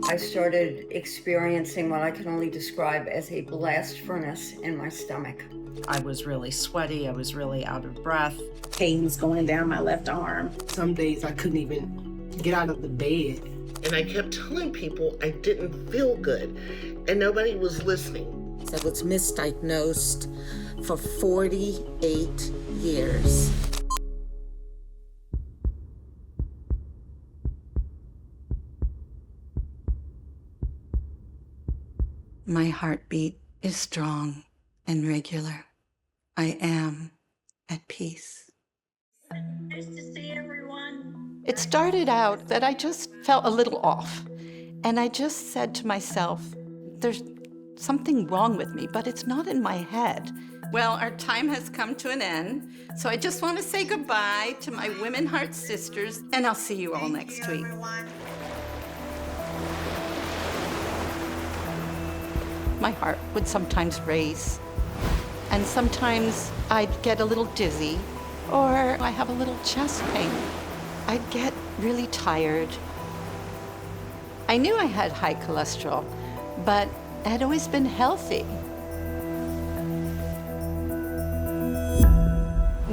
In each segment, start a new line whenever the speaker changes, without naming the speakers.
I started experiencing what I can only describe as a blast furnace in my stomach.
I was really sweaty, I was really out of breath.
Pains going down my left arm.
Some days I couldn't even get out of the bed.
And I kept telling people I didn't feel good, and nobody was listening.
I was misdiagnosed for 48 years. My heartbeat is strong and regular. I am at peace.
Nice to see everyone.
It started out that I just felt a little off. And I just said to myself, there's something wrong with me, but it's not in my head. Well, our time has come to an end, so I just want to say goodbye to my WomenHeart sisters, and I'll see you all next week. My heart would sometimes race, and sometimes I'd get a little dizzy, or I have a little chest pain. I'd get really tired. I knew I had high cholesterol, but I had always been healthy.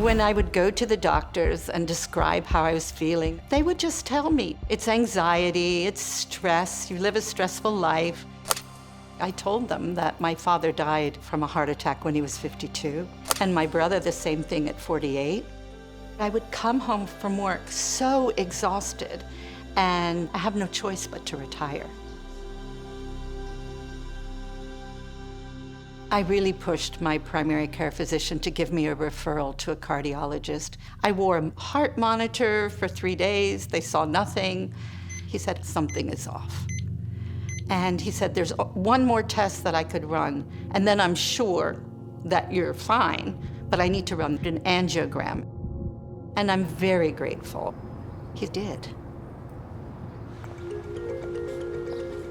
When I would go to the doctors and describe how I was feeling, they would just tell me, it's anxiety, it's stress, you live a stressful life. I told them that my father died from a heart attack when he was 52, and my brother the same thing at 48. I would come home from work so exhausted, and I have no choice but to retire. I really pushed my primary care physician to give me a referral to a cardiologist. I wore a heart monitor for 3 days. They saw nothing. He said, something is off. And he said, there's one more test that I could run, and then I'm sure that you're fine, but I need to run an angiogram. And I'm very grateful he did.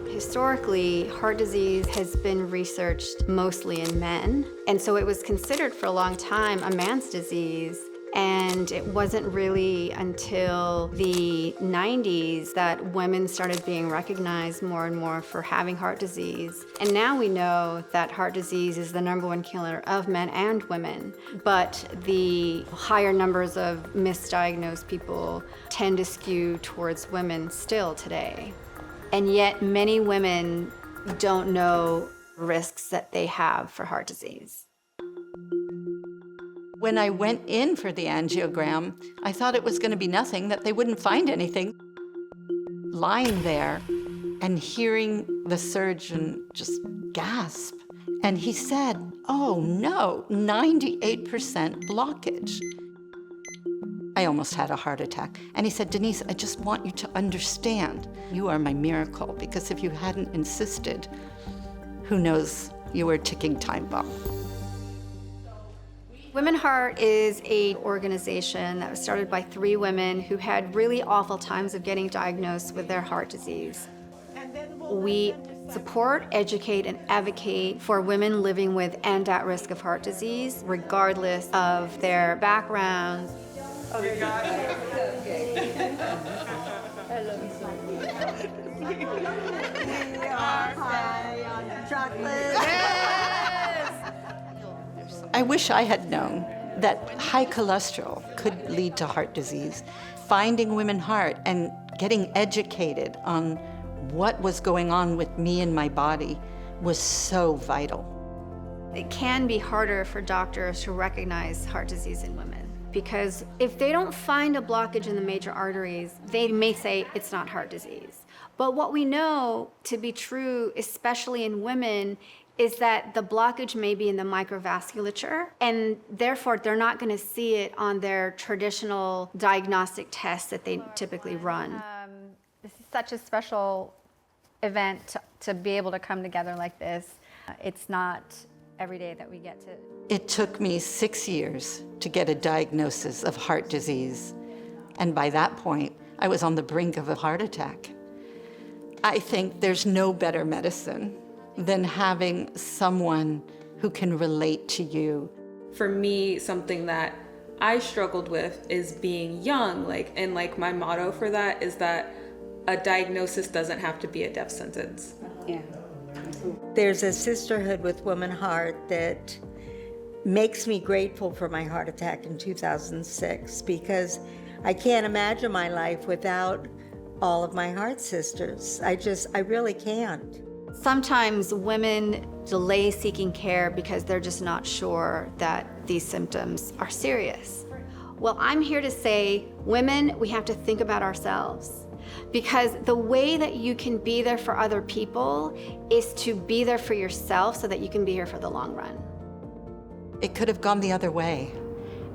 Historically, heart disease has been researched mostly in men, and so it was considered for a long time a man's disease. And it wasn't really until the 90s that women started being recognized more and more for having heart disease. And now we know that heart disease is the #1 killer of men and women, but the higher numbers of misdiagnosed people tend to skew towards women still today. And yet many women don't know risks that they have for heart disease.
When I went in for the angiogram, I thought it was going to be nothing, that they wouldn't find anything. Lying there and hearing the surgeon just gasp, and he said, oh no, 98% blockage. I almost had a heart attack. And he said, Denise, I just want you to understand, you are my miracle, because if you hadn't insisted, who knows, you were a ticking time bomb.
WomenHeart is an organization that was started by 3 women who had really awful times of getting diagnosed with their heart disease. We support, educate, and advocate for women living with and at risk of heart disease, regardless of their backgrounds. Oh, there you go.
I wish I had known that high cholesterol could lead to heart disease. Finding WomenHeart and getting educated on what was going on with me and my body was so vital.
It can be harder for doctors to recognize heart disease in women, because if they don't find a blockage in the major arteries, they may say it's not heart disease. But what we know to be true, especially in women, is that the blockage may be in the microvasculature, and therefore they're not going to see it on their traditional diagnostic tests that they typically run.
This is such a special event to be able to come together like this. It's not every day that we get to.
It took me 6 years to get a diagnosis of heart disease, and by that point, I was on the brink of a heart attack. I think there's no better medicine than having someone who can relate to you.
For me, something that I struggled with is being young, and my motto for that is that a diagnosis doesn't have to be a death sentence.
Yeah.
There's a sisterhood with WomenHeart that makes me grateful for my heart attack in 2006, because I can't imagine my life without all of my heart sisters. I really can't.
Sometimes women delay seeking care because they're just not sure that these symptoms are serious. Well, I'm here to say, women, we have to think about ourselves, because the way that you can be there for other people is to be there for yourself so that you can be here for the long run.
It could have gone the other way.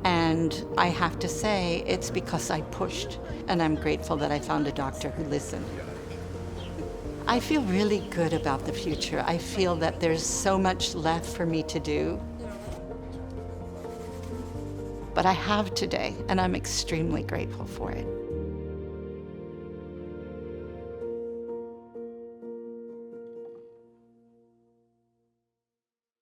And I have to say, it's because I pushed, and I'm grateful that I found a doctor who listened. I feel really good about the future. I feel that there's so much left for me to do. But I have today, and I'm extremely grateful for it.